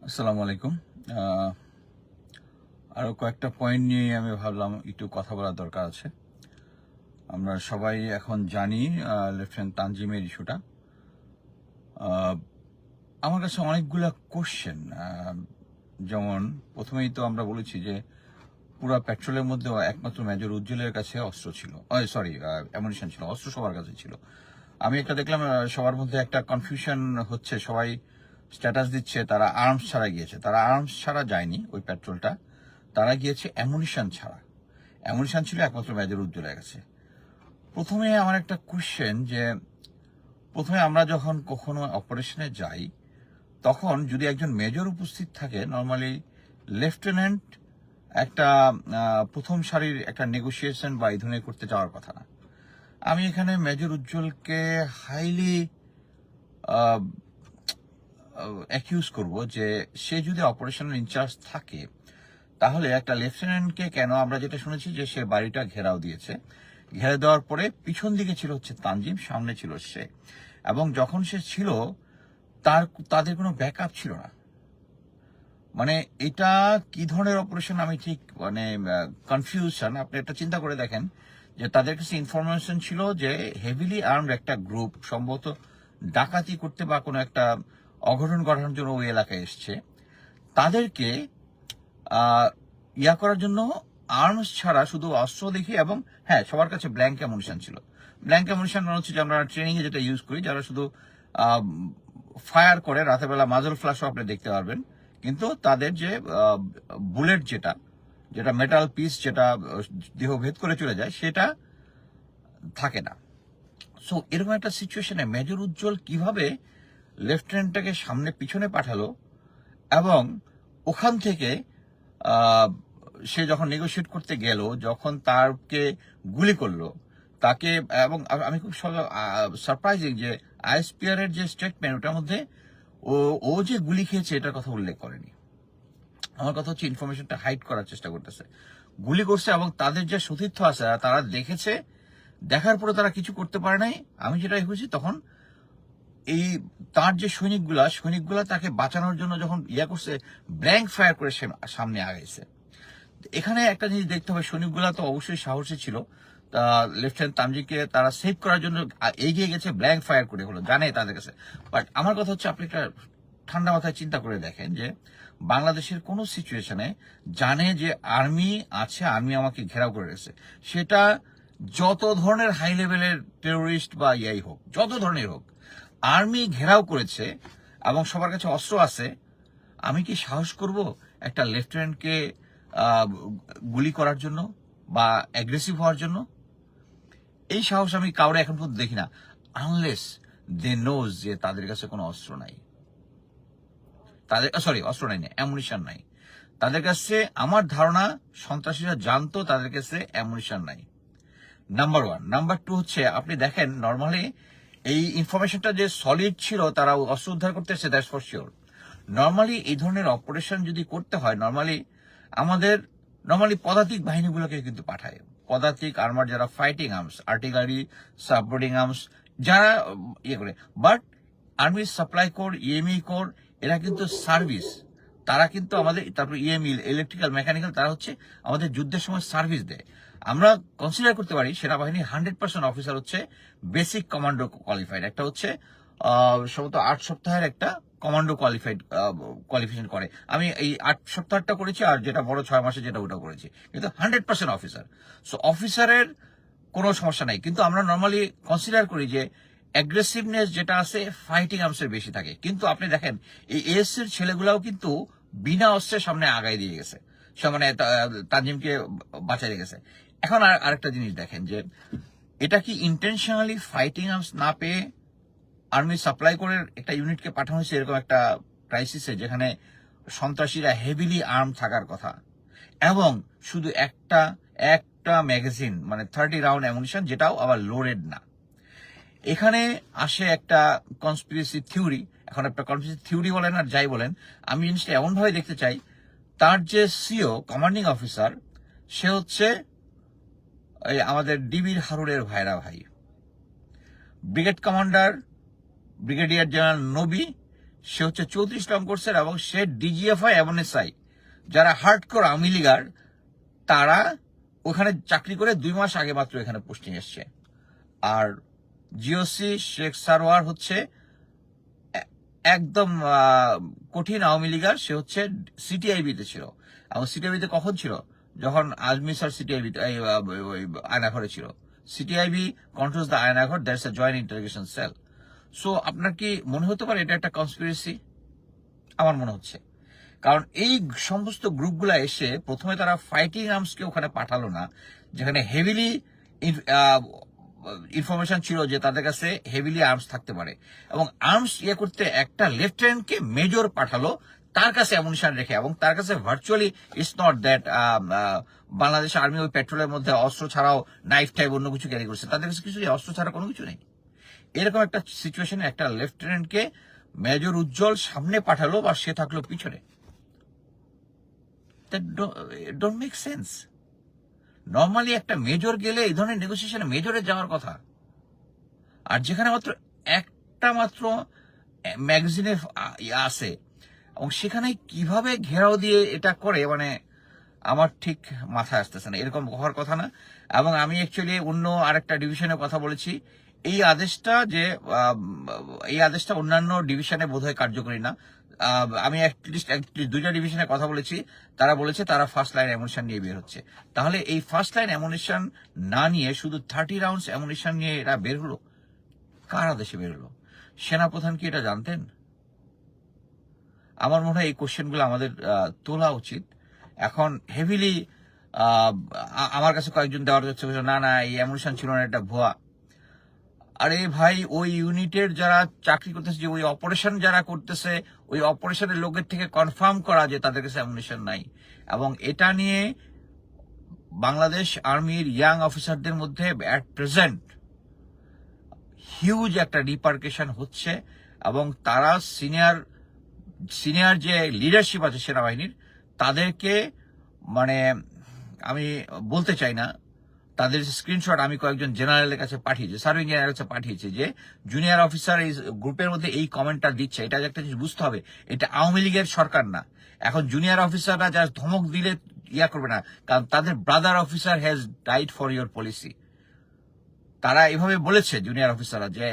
আসসালামু আলাইকুম। আহ, আরো কয়েকটা পয়েন্ট নিয়ে আমি ভাবলাম একটু কথা বলার দরকার আছে। আমরা সবাই এখন জানি লেফটেন্যান্ট তানজিমের ইস্যুটা। আহ, আমার কাছে অনেকগুলা কোশ্চেন, যেমন প্রথমেই তো আমরা বলেছি যে পুরো পেট্রোলের মধ্যে একমাত্র মেজর উজ্জ্বলের কাছে অস্ত্র ছিল, সরি অ্যামুনিশন ছিল, অস্ত্র সবার কাছে ছিল। আমি একটা দেখলাম সবার মধ্যে একটা কনফিউশন হচ্ছে, সবাই স্ট্যাটাস দিচ্ছে তারা আর্মস ছাড়া গিয়েছে। তারা আর্মস ছাড়া যায়নি ওই পেট্রোলটা, তারা গিয়েছে অ্যামুনিশন ছাড়া। অ্যামুনিশন ছিল একমাত্র মেজর উজ্জ্বলের কাছে। প্রথমে আমার একটা কোশ্চেন যে প্রথমে আমরা যখন কখনো অপারেশনে যাই তখন যদি একজন মেজর উপস্থিত থাকে, নর্মালি লেফটেন্যান্ট একটা প্রথম সারির একটা নেগোসিয়েশন বা এই ধরনের করতে যাওয়ার কথা না। আমি এখানে মেজর উজ্জ্বলকে হাইলি অ্যাকিউজ করব যে সে যদি অপারেশনাল ইনচার্জ থাকে তাহলে একটা লেফটেন্যান্টকে কেন, আমরা যেটা শুনেছি যে সে বাড়িটা ঘেরাও দিয়েছে, ঘেরে দেওয়ার পরে পিছন দিকে ছিল হচ্ছে তানজিম, সামনে ছিল সে, এবং যখন সে ছিল তাদের কোনো ব্যাকআপ ছিল না। মানে এটা কি ধরনের অপারেশন আমি ঠিক মানে কনফিউশন। আপনি একটা চিন্তা করে দেখেন যে তাদের কাছে ইনফরমেশন ছিল যে হেভিলি আর্মড একটা গ্রুপ সম্ভবত ডাকাতি করতে বা কোনো একটা অঘটন ঘটানোর জন্য ওই এলাকায় এসছে, তাদেরকে ইয়া করার জন্য আর্মস ছাড়া শুধু অস্ত্র দেখি, এবং হ্যাঁ সবার কাছে ব্ল্যাঙ্ক অ্যামুনিশন ছিল। ব্ল্যাঙ্ক অ্যামুনিশন মানে হচ্ছে যে আমরা ট্রেনিং এ যেটা ইউজ করি, যারা শুধু ফায়ার করে, রাতের বেলা মাজল ফ্ল্যাশও আপনি দেখতে পারবেন, কিন্তু তাদের যে বুলেট যেটা যেটা মেটাল পিস যেটা দেহ ভেদ করে চলে যায় সেটা থাকে না। সো এরকম একটা সিচুয়েশনে মেজর উজ্জ্বল কিভাবে লেফটেন্যান্টটাকে সামনে পিছনে পাঠালো, এবং ওখান থেকে আহ, সে যখন নেগোশিয়েট করতে গেল, যখন তারকে গুলি করলো তাকে, এবং আমি খুব সারপ্রাইজিং যে আইএসপিআর এর যে স্টেটমেন্ট ওটার মধ্যে ও ও যে গুলি খেয়েছে এটার কথা উল্লেখ করেনি। আমার কথা হচ্ছে ইনফরমেশনটা হাইড করার চেষ্টা করতেছে। গুলি করছে এবং তাদের যে সতীর্থ আছে তারা দেখেছে, দেখার পরে তারা কিছু করতে পারে নাই। আমি যেটা বুঝি তখন এই তার যে সৈনিকগুলা তাকে বাঁচানোর জন্য যখন ইয়া করছে, ব্ল্যাঙ্ক ফায়ার করে সে সামনে আগাইছে। এখানে একটা জিনিস দেখতে হবে, সৈনিকগুলা তো অবশ্যই সাহসী ছিল, লেফটেন্যান্ট তামজিকে তারা সেভ করার জন্য এগিয়ে গেছে, ব্ল্যাঙ্ক ফায়ার করে হলো, জানে তাদের কাছে। বাট আমার কথা হচ্ছে আপনি একটা ঠান্ডা মাথায় চিন্তা করে দেখেন যে বাংলাদেশের কোন সিচুয়েশনে জানে যে আর্মি আছে, আর্মি আমাকে ঘেরাও করে রেখেছে, সেটা যত ধরনের হাই লেভেলের টেরোরিস্ট বা ইয়াই হোক, যত ধরনের হোক, আর্মি ঘেরাও করেছে এবং সবার কাছে অস্ত্র আছে, আমি কি সাহস করব একটা লেফটেন্যান্টকে গুলি করার জন্য বা অ্যাগ্রেসিভ হওয়ার জন্য? এই সাহস আমি কাউরে এখন পর্যন্ত দেখি না, আনলেস দে নোজ যে তাদের কাছে কোনো অস্ত্র নাই, তাদের সরি অস্ত্র নাই না, অ্যামুনিশন নাই তাদের কাছে। আমার ধারণা সন্ত্রাসীরা জানতো তাদের কাছে অ্যামুনিশন নাই, নাম্বার ওয়ান। নাম্বার টু হচ্ছে আপনি দেখেন নর্মালি এই ইনফরমেশনটা যে সলিড ছিল, তারা অস্ত্র উদ্ধার করতে এসেছে, দ্যাটস ফর শিওর। নর্মালি এই ধরনের অপারেশন যদি করতে হয়, নর্মালি পদাতিক বাহিনীগুলোকে কিন্তু পাঠায়, পদাতিক আর্মার যারা ফাইটিং আর্মস, আর্টিলারি, সাববোর্ডিং আর্মস, যারা ইয়ে করে। But army supply core, EME core, এরা কিন্তু সার্ভিস, তারা কিন্তু আমাদের, তারপর ইএমই, ইলেকট্রিক্যাল, মেকানিক্যাল, তারা হচ্ছে আমাদের যুদ্ধের সময় সার্ভিস দেয়। আমরা কনসিডার করতে পারি সেনাবাহিনী 100% অফিসার হচ্ছে বেসিক কমান্ডো কোয়ালিফাইড, একটা হচ্ছে সম্ভবত 8 সপ্তাহের একটা কমান্ডো কোয়ালিফিকেশন করে। আমি এই 8 সপ্তাহটা করেছি, আর যেটা বড় 6 মাসে যেটা ওটা করেছি, কিন্তু 100% অফিসার। সো অফিসারের কোনো সমস্যা নাই, কিন্তু আমরা নর্মালি কনসিডার করি যে অ্যাগ্রেসিভনেস যেটা আছে ফাইটিং আর্মসের বেশি থাকে। কিন্তু আপনি দেখেন এই এএসসির ছেলেগুলাও কিন্তু বিনা অস্ত্রের সামনে আগায় দিয়ে গেছে, সে মানে তানজিমকে বাঁচাই দিয়ে গেছে। এখন আরেকটা জিনিস দেখেন যে এটা কি ইন্টেনশনালি ফাইটিং আর্মস না পেয়ে আর্মি সাপ্লাই করে একটা ইউনিটকে পাঠানো হয়েছে এরকম একটা ক্রাইসিসে, যেখানে সন্ত্রাসীরা হেভিলি আর্ম থাকার কথা, এবং শুধু একটা একটা ম্যাগাজিন মানে 30 রাউন্ড অ্যামুনিশন, যেটাও আবার লোডেড না। এখানে আসে একটা কনস্পিরেসি থিওরি। এখন একটা কনস্পিরেসি থিওরি বলেন আর যাই বলেন, আমি জিনিসটা এমন ভাবে দেখতে চাই, তার যে সিও কমান্ডিং অফিসার, সে হচ্ছে এই আমাদের ডিবির হারুনের ভাইরা ভাই, ব্রিগেড কমান্ডার ব্রিগেডিয়ার জেনারেল নবী, সে হচ্ছে 34 নং কোর্সের এবং সে ডিজিএফআই এমএনএসআই যারা হার্ডকোর আওয়ামী লীগার তারা ওখানে চাকরি করে 2 মাস আগে মাত্র এখানে পোস্টিং এসছে। আর জিওসি শেখ সারোয়ার হচ্ছে একদম কঠিন আওয়ামী লীগার, সে হচ্ছে সিটিআইবিতে ছিল। এবং সিটিআইবিতে কখন ছিল? যখন আজমি স্যার সিটিআইবি আয়নাঘরে ছিল। CTIB controls the Aynaghor, that's a joint interrogation sell. So আপনার কি মনে হতে পারে এটা একটা কনস্পিরেসি? আমার মনে হচ্ছে, কারণ এই সমস্ত গ্রুপগুলা এসে প্রথমে তারা ফাইটিং আর্মসকে ওখানে পাঠালো না, যেখানে হেভিলি ইনফরমেশন ছিল যে তাদের কাছে হেভিলি আর্মস থাকতে পারে, এবং আর্মস করতে একটা লেফটেন্যান্টকে মেজর পাঠালো তার কাছে অ্যামুনিশন রেখে, এবং তার কাছে virtually it's not that Bangladesh army ওই পেট্রোলের মধ্যে অস্ত্র ছাড়াও নাইফ টাইপ অন্য কিছু ক্যারি করছে, তাদের কাছে কিছু অস্ত্র ছাড়া কোনো কিছু নেই। এরকম একটা সিচুয়েশনে একটা লেফটেন্যান্টকে মেজর উজ্জ্বল সামনে পাঠালো বা সে থাকলো পিছনে। That don't make sense. Normally একটা মেজর গেলে এই ধরনের নেগোসিয়েশনে মেজরে যাওয়ার কথা, আর যেখানে মাত্র একটা মাত্র ম্যাগাজিনে আছে, এবং সেখানে কিভাবে ঘেরাও দিয়ে এটা করে, মানে আমার ঠিক মাথায় আসতেছে না, এরকম হওয়ার কথা না। এবং আমি অ্যাকচুয়ালি অন্য আরেকটা ডিভিশনের কথা বলেছি, এই আদেশটা অন্যান্য ডিভিশনে বোধহয় কার্যকরী না। আমি অ্যাটলিস্ট 2টা ডিভিশনের কথা বলেছি, তারা বলেছে তারা ফার্স্ট লাইন অ্যামুনিশন নিয়ে বের হচ্ছে। তাহলে এই ফার্স্ট লাইন অ্যামুনিশন না নিয়ে শুধু 30 রাউন্ডস অ্যামুনিশন নিয়ে এরা বের হলো, কার আদেশে বের হলো? সেনাপ্রধান কি এটা জানতেন? আমার মনে হয় এই কোশ্চেনগুলো আমাদের তোলা উচিত। এখন হেভিলি আমার কাছে কয়েকজন দেওয়ার হচ্ছে না এই অ্যামুনিশন ছিল না, এটা ভুয়া। আরে ভাই, ওই ইউনিটের যারা চাকরি করতেছে, যে ওই অপারেশন যারা করতেছে, ওই অপারেশনের লোকের থেকে কনফার্ম করা যে তাদের কাছে অ্যামুনিশন নাই। এবং এটা নিয়ে বাংলাদেশ আর্মির ইয়াং অফিসারদের মধ্যে অ্যাট প্রেজেন্ট হিউজ একটা রিপার্কেশন হচ্ছে, এবং তারা সিনিয়র যে লিডারশিপ আছে সেনাবাহিনীর, তাদেরকে মানে আমি বলতে চাই না, তাদের স্ক্রিনশট আমি কয়েকজন জেনারেলের কাছে পাঠিয়েছি, সার্ভিং জেনারেলের কাছে পাঠিয়েছি, যে জুনিয়র অফিসার এই গ্রুপের মধ্যে এই কমেন্টটা দিচ্ছে। এটা একটা জিনিস বুঝতে হবে, এটা আওয়ামী লীগের সরকার না। এখন জুনিয়র অফিসাররা যা ধমক দিলে করবে না, কারণ তাদের brother officer has died for your policy. তারা এভাবে বলেছে জুনিয়র অফিসাররা, যে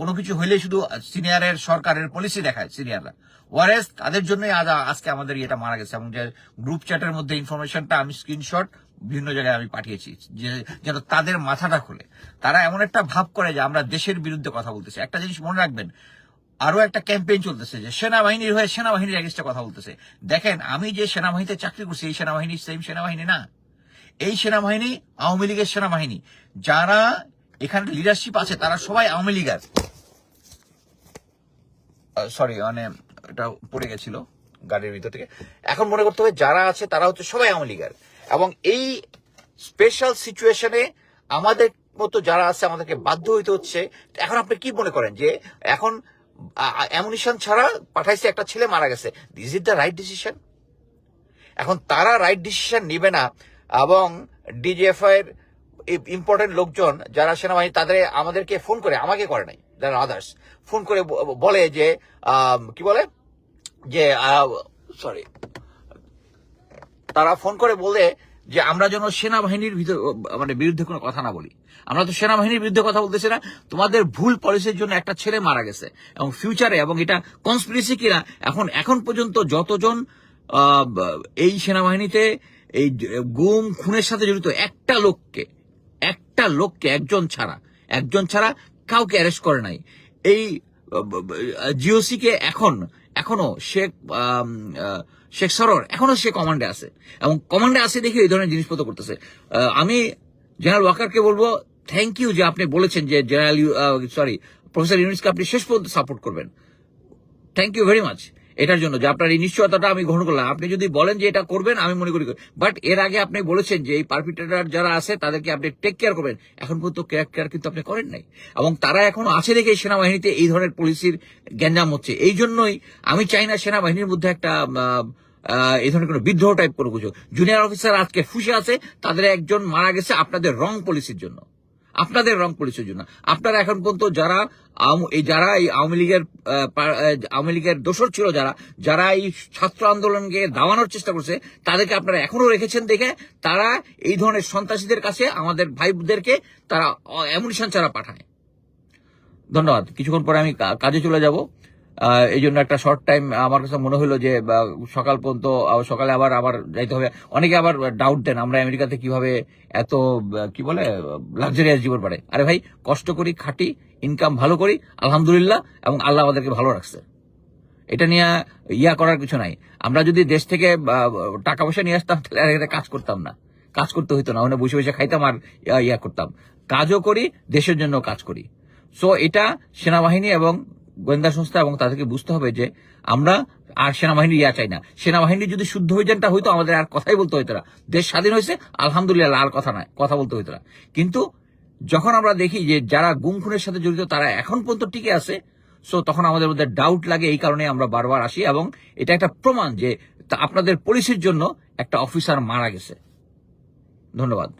কোনো কিছু হইলে শুধু সিনিয়রের সরকারের পলিসি দেখায় সিনিয়ররা, ওয়ারেস তাদের জন্যই আজকে আমাদের এটা মারা গেছে। এবং যে গ্রুপ চ্যাটের মধ্যে ইনফরমেশনটা আমি স্ক্রিনশট বিভিন্ন জায়গায় আমি পাঠিয়েছি, যে যেন তাদের মাথাটা খোলে। তারা এমন একটা ভাব করে যে আমরা দেশের বিরুদ্ধে কথা বলতেছি। একটা জিনিস মনে রাখবেন, আরো একটা ক্যাম্পেইন চলতেছে যে সেনাবাহিনীর হয়ে সেনাবাহিনীর এগেইনস্টে কথা বলতেছে। দেখেন, আমি যে সেনাবাহিনীতে চাকরি করছি, এই সেনাবাহিনী সেম সেনাবাহিনী না। এই সেনাবাহিনী আওয়ামী লীগের সেনাবাহিনী। যারা এখানে লিডারশিপ আছে তারা সবাই আওয়ামী লীগার। সরি, মানে এটা পড়ে গেছিল গাড়ির ভিতর থেকে। এখন মনে করতে হবে যারা আছে তারা হচ্ছে সবাই আওয়ামী লীগার। এবং এই স্পেশাল সিচুয়েশনে আমাদের মতো যারা আছে আমাদেরকে বাধ্য হইতে হচ্ছে। এখন আপনি কি মনে করেন যে এখন অ্যামুনিশন ছাড়া পাঠাইছে, একটা ছেলে মারা গেছে, this is the right decision? এখন তারা রাইট ডিসিশন নিবে না, এবং ডিজিএফআই এর ইম্পর্টেন্ট লোকজন যারা সেনাবাহিনী, তাদের আমাদেরকে ফোন করে, আমাকে করে নাই, যারা আদার্স ফোন করে বলে যে কি বলে যে সরি, তারা ফোন করে বলে যে আমরা যেন সেনাবাহিনীর মানে বিরুদ্ধে কোনো কথা না বলি। আমরা তো সেনাবাহিনীর বিরুদ্ধে কথা বলতেছি না, তোমাদের ভুল পলিসির জন্য একটা ছেলে মারা গেছে। এবং ফিউচারে, এবং এটা কনস্পিরেসি কিনা, এখন পর্যন্ত যতজন এই সেনাবাহিনীতে এই গুম খুনের সাথে জড়িত একটা লোককে একজন ছাড়া কাউকে অ্যারেস্ট করে নাই। এই জিওসি কে এখনো শেখ সরোয়ার এখনো সে কমান্ডে আছে, এবং কমান্ডে আছে দেখে এই ধরনের জিনিসপত্র করতেছে। আমি জেনারেল ওয়াকারকে বলবো থ্যাংক ইউ যে আপনি বলেছেন যে প্রফেসর ইউনুসকে আপনি শেষ পর্যন্ত সাপোর্ট করবেন। থ্যাংক ইউ ভেরি মাচ এটার জন্য, যে আপনার এই নিশ্চয়তাটা আমি গ্রহণ করলাম। আপনি যদি বলেন যে এটা করবেন, আমি মনে করি, বাট এর আগে আপনি বলেছেন যে এই পারপিট্রেটর যারা আছে তাদেরকে আপনি টেক কেয়ার করবেন। এখন পর্যন্ত কেয়ার কিন্তু আপনি করেন নাই, এবং তারা এখনো আছে দেখে সেনাবাহিনীতে এই ধরনের পলিসির গ্যাঞ্জাম হচ্ছে। এই জন্যই আমি চাই না সেনাবাহিনীর মধ্যে একটা এই ধরনের কোনো বিদ্রোহ টাইপ কোনো কিছু। জুনিয়র অফিসার আজকে ফুসে আছে, তাদের একজন মারা গেছে আপনাদের রং পলিসির জন্য। আপনাদের রং পুলিশের জন্য। আপনারা এখন পর্যন্ত যারা এই আওয়ামী লীগের দোসর ছিল, যারা এই ছাত্র আন্দোলনকে দাবানোর চেষ্টা করছে, তাদেরকে আপনারা এখনো রেখেছেন দেখে তারা এই ধরনের সন্ত্রাসীদের কাছে আমাদের ভাইদেরকে তারা অ্যামুনিশন ছাড়া পাঠায়। ধন্যবাদ। কিছুক্ষণ পরে আমি কাজে চলে যাব, এই জন্য একটা শর্ট টাইম আমার কাছে মনে হলো যে সকাল পর্যন্ত, সকালে আবার যাইতে হবে। অনেকে আবার ডাউট দেন আমরা আমেরিকাতে কিভাবে এত কি বলে লাক্সারিয়াস জীবন পারে। আরে ভাই, কষ্ট করি, খাটি, ইনকাম ভালো করি, আলহামদুলিল্লাহ, এবং আল্লাহ আমাদেরকে ভালো রাখছে। এটা নিয়ে করার কিছু নাই। আমরা যদি দেশ থেকে টাকা পয়সা নিয়ে আসতাম তাহলে কাজ করতাম না, কাজ করতে হইতো না, ওখানে বসে বসে খাইতাম আর করতাম। কাজও করি, দেশের জন্য কাজ করি। সো এটা সেনাবাহিনী এবং গোয়েন্দা সংস্থা এবং তাদেরকে বুঝতে হবে যে আমরা আর সেনাবাহিনী চাই না। সেনাবাহিনী যদি শুদ্ধ অভিযানটা হইতো আমাদের আর কথাই বলতে হইতো না। দেশ স্বাধীন হয়েছে, আলহামদুলিল্লাহ, আর কথা বলতে হইতো না। কিন্তু যখন আমরা দেখি যে যারা গুম খুনের সাথে জড়িত তারা এখন পর্যন্ত টিকে আছে, সো তখন আমাদের মধ্যে ডাউট লাগে। এই কারণে আমরা বারবার আসি, এবং এটা একটা প্রমাণ যে আপনাদের পুলিশের জন্য একটা অফিসার মারা গেছে। ধন্যবাদ।